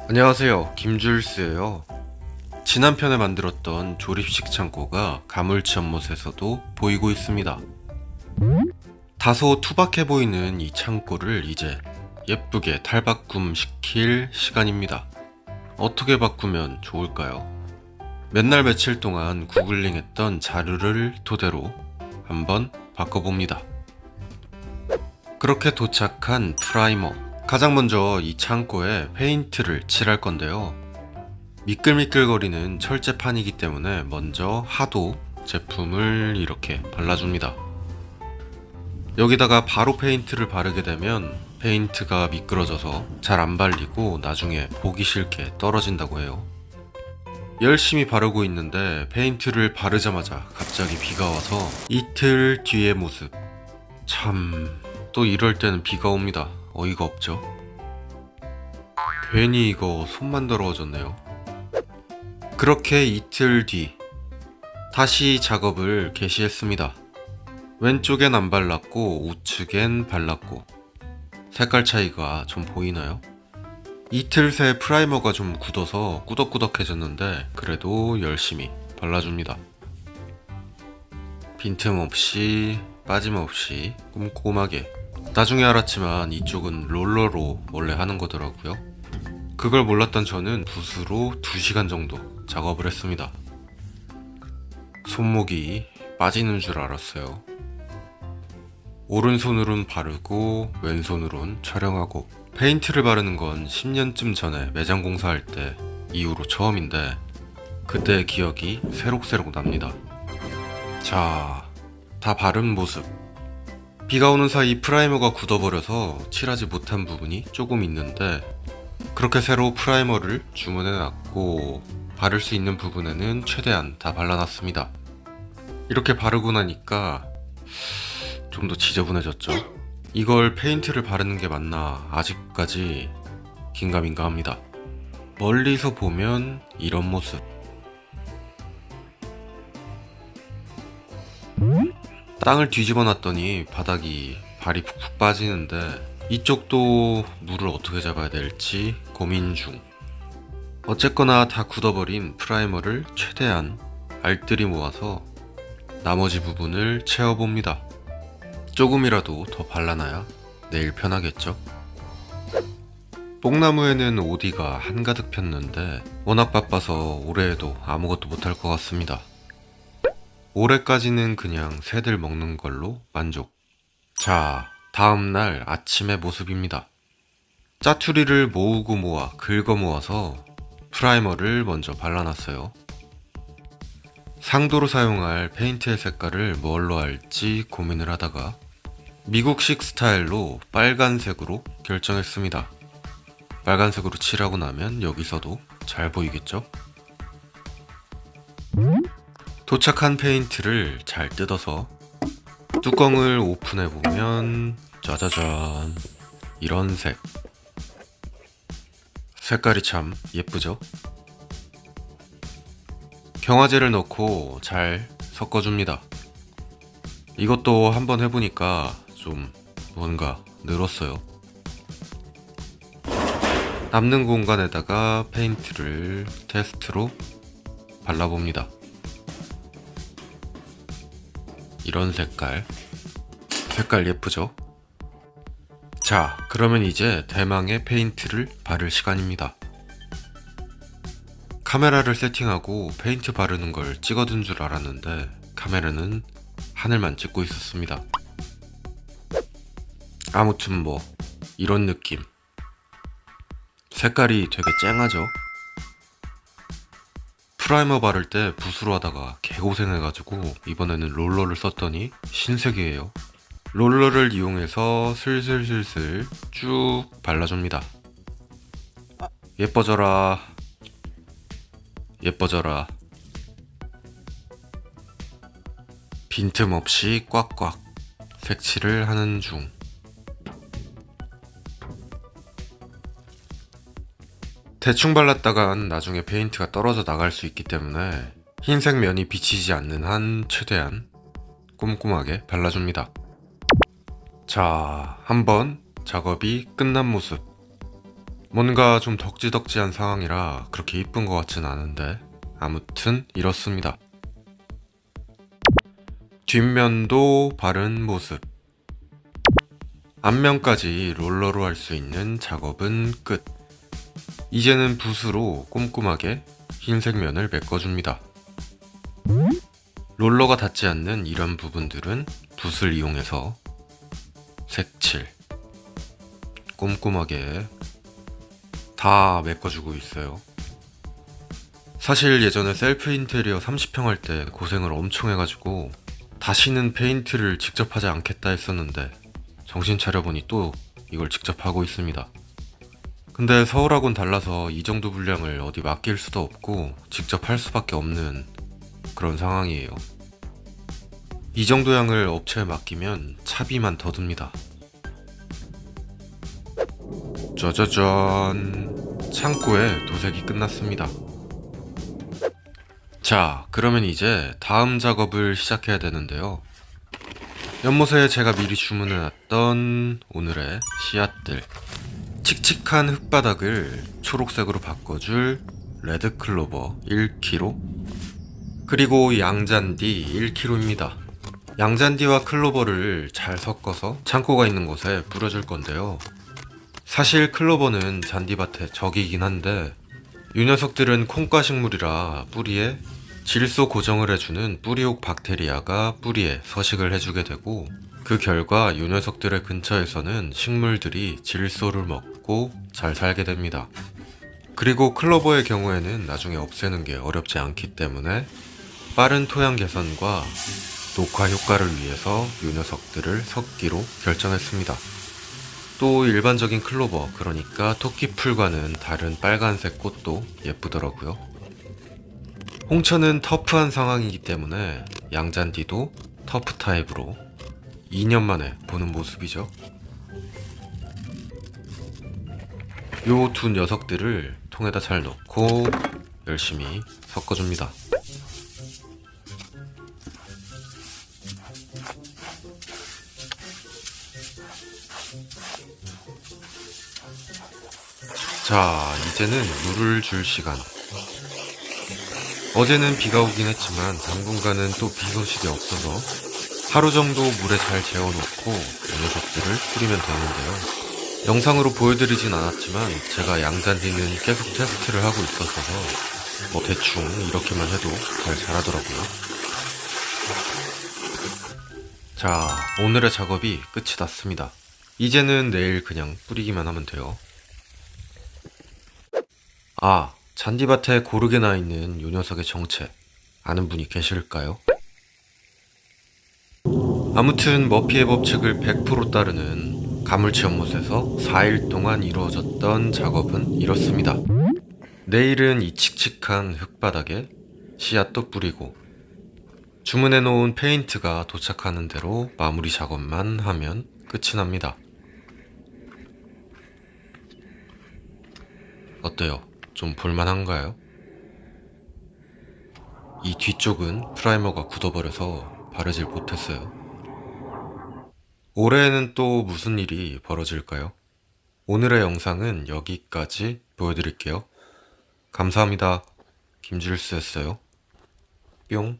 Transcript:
안녕하세요, 김줄스예요. 지난 편에 만들었던 조립식 창고가 가물치 연못에서도 보이고 있습니다. 다소 투박해 보이는 이 창고를 이제 예쁘게 탈바꿈 시킬 시간입니다. 어떻게 바꾸면 좋을까요? 맨날 며칠 동안 구글링 했던 자료를 토대로 한번 바꿔봅니다. 그렇게 도착한 프라이머. 가장 먼저 이 창고에 페인트를 칠할 건데요. 미끌미끌거리는 철제판이기 때문에 먼저 하도 제품을 이렇게 발라줍니다. 여기다가 바로 페인트를 바르게 되면 페인트가 미끄러져서 잘 안 발리고 나중에 보기 싫게 떨어진다고 해요. 열심히 바르고 있는데 페인트를 바르자마자 갑자기 비가 와서 이틀 뒤의 모습. 참, 또 이럴 때는 비가 옵니다. 어이가 없죠. 괜히 이거 손만 더러워졌네요. 그렇게 이틀 뒤 다시 작업을 개시했습니다. 왼쪽엔 안 발랐고 우측엔 발랐고 색깔 차이가 좀 보이나요? 이틀 새 프라이머가 좀 굳어서 꾸덕꾸덕해졌는데 그래도 열심히 발라줍니다. 빈틈없이 빠짐없이 꼼꼼하게. 나중에 알았지만 이쪽은 롤러로 원래 하는 거더라고요. 그걸 몰랐던 저는 붓으로 2시간 정도 작업을 했습니다. 손목이 빠지는 줄 알았어요. 오른손으론 바르고 왼손으론 촬영하고. 페인트를 바르는 건 10년쯤 전에 매장 공사할 때 이후로 처음인데 그때의 기억이 새록새록 납니다. 자, 다 바른 모습. 비가 오는 사이 프라이머가 굳어버려서 칠하지 못한 부분이 조금 있는데 그렇게 새로 프라이머를 주문해놨고 바를 수 있는 부분에는 최대한 다 발라놨습니다. 이렇게 바르고 나니까 좀 더 지저분해졌죠? 이걸 페인트를 바르는 게 맞나 아직까지 긴가민가합니다. 멀리서 보면 이런 모습. 땅을 뒤집어 놨더니 바닥이 발이 푹푹 빠지는데 이쪽도 물을 어떻게 잡아야 될지 고민 중. 어쨌거나 다 굳어버린 프라이머를 최대한 알뜰히 모아서 나머지 부분을 채워봅니다. 조금이라도 더 발라놔야 내일 편하겠죠? 뽕나무에는 오디가 한가득 폈는데 워낙 바빠서 올해에도 아무것도 못할 것 같습니다. 올해까지는 그냥 새들 먹는 걸로 만족. 자, 다음날 아침의 모습입니다. 짜투리를 모으고 모아 긁어 모아서 프라이머를 먼저 발라놨어요. 상도로 사용할 페인트의 색깔을 뭘로 할지 고민을 하다가 미국식 스타일로 빨간색으로 결정했습니다. 빨간색으로 칠하고 나면 여기서도 잘 보이겠죠? 도착한 페인트를 잘 뜯어서 뚜껑을 오픈해보면 짜자잔, 이런 색. 색깔이 참 예쁘죠? 경화제를 넣고 잘 섞어줍니다. 이것도 한번 해보니까 좀 뭔가 늘었어요. 남는 공간에다가 페인트를 테스트로 발라봅니다. 이런 색깔 예쁘죠? 자, 그러면 이제 대망의 페인트를 바를 시간입니다. 카메라를 세팅하고 페인트 바르는 걸 찍어둔 줄 알았는데 카메라는 하늘만 찍고 있었습니다. 아무튼 뭐 이런 느낌. 색깔이 되게 쨍하죠? 프라이머 바를 때 붓으로 하다가 개고생해가지고 이번에는 롤러를 썼더니 신세계예요. 롤러를 이용해서 슬슬슬슬 쭉 발라줍니다. 예뻐져라, 예뻐져라. 빈틈없이 꽉꽉 색칠을 하는 중. 대충 발랐다간 나중에 페인트가 떨어져 나갈 수 있기 때문에 흰색 면이 비치지 않는 한 최대한 꼼꼼하게 발라줍니다. 자, 한번 작업이 끝난 모습. 뭔가 좀 덕지덕지한 상황이라 그렇게 이쁜 것 같진 않은데 아무튼 이렇습니다. 뒷면도 바른 모습. 앞면까지 롤러로 할 수 있는 작업은 끝. 이제는 붓으로 꼼꼼하게 흰색 면을 메꿔줍니다. 롤러가 닿지 않는 이런 부분들은 붓을 이용해서 색칠 꼼꼼하게 다 메꿔주고 있어요. 사실 예전에 셀프 인테리어 30평 할 때 고생을 엄청 해가지고 다시는 페인트를 직접 하지 않겠다 했었는데 정신 차려보니 또 이걸 직접 하고 있습니다. 근데 서울하고는 달라서 이 정도 분량을 어디 맡길 수도 없고 직접 할 수밖에 없는 그런 상황이에요. 이 정도 양을 업체에 맡기면 차비만 더 듭니다. 짜자잔, 창고에 도색이 끝났습니다. 자, 그러면 이제 다음 작업을 시작해야 되는데요. 연못에 제가 미리 주문해놨던 오늘의 씨앗들, 칙칙한 흙바닥을 초록색으로 바꿔줄 레드클로버 1kg, 그리고 양잔디 1kg입니다. 양잔디와 클로버를 잘 섞어서 창고가 있는 곳에 뿌려줄 건데요. 사실 클로버는 잔디밭의 적이긴 한데 이 녀석들은 콩과 식물이라 뿌리에 질소 고정을 해주는 뿌리옥 박테리아가 뿌리에 서식을 해주게 되고, 그 결과 이 녀석들의 근처에서는 식물들이 질소를 먹고 잘 살게 됩니다. 그리고 클로버의 경우에는 나중에 없애는 게 어렵지 않기 때문에 빠른 토양 개선과 녹화 효과를 위해서 이 녀석들을 섞기로 결정했습니다. 또 일반적인 클로버, 그러니까 토끼풀과는 다른 빨간색 꽃도 예쁘더라고요. 홍천은 터프한 상황이기 때문에 양잔디도 터프 타입으로 2년 만에 보는 모습이죠. 요 두 녀석들을 통에다 잘 넣고 열심히 섞어줍니다. 자, 이제는 물을 줄 시간. 어제는 비가 오긴 했지만 당분간은 또 비 소식이 없어서 하루 정도 물에 잘 재워놓고 이 녀석들을 뿌리면 되는데요. 영상으로 보여드리진 않았지만 제가 양잔디는 계속 테스트를 하고 있었어서 뭐 대충 이렇게만 해도 잘 자라더라고요. 자, 오늘의 작업이 끝이 났습니다. 이제는 내일 그냥 뿌리기만 하면 돼요. 아, 잔디밭에 고르게 나 있는 요 녀석의 정체 아는 분이 계실까요? 아무튼 머피의 법칙을 100% 따르는 가물치 연못에서 4일 동안 이루어졌던 작업은 이렇습니다. 내일은 이 칙칙한 흙바닥에 씨앗도 뿌리고 주문해 놓은 페인트가 도착하는 대로 마무리 작업만 하면 끝이 납니다. 어때요? 좀 볼만한가요? 이 뒤쪽은 프라이머가 굳어버려서 바르질 못했어요. 올해에는 또 무슨 일이 벌어질까요? 오늘의 영상은 여기까지 보여드릴게요. 감사합니다. 김질수였어요. 뿅.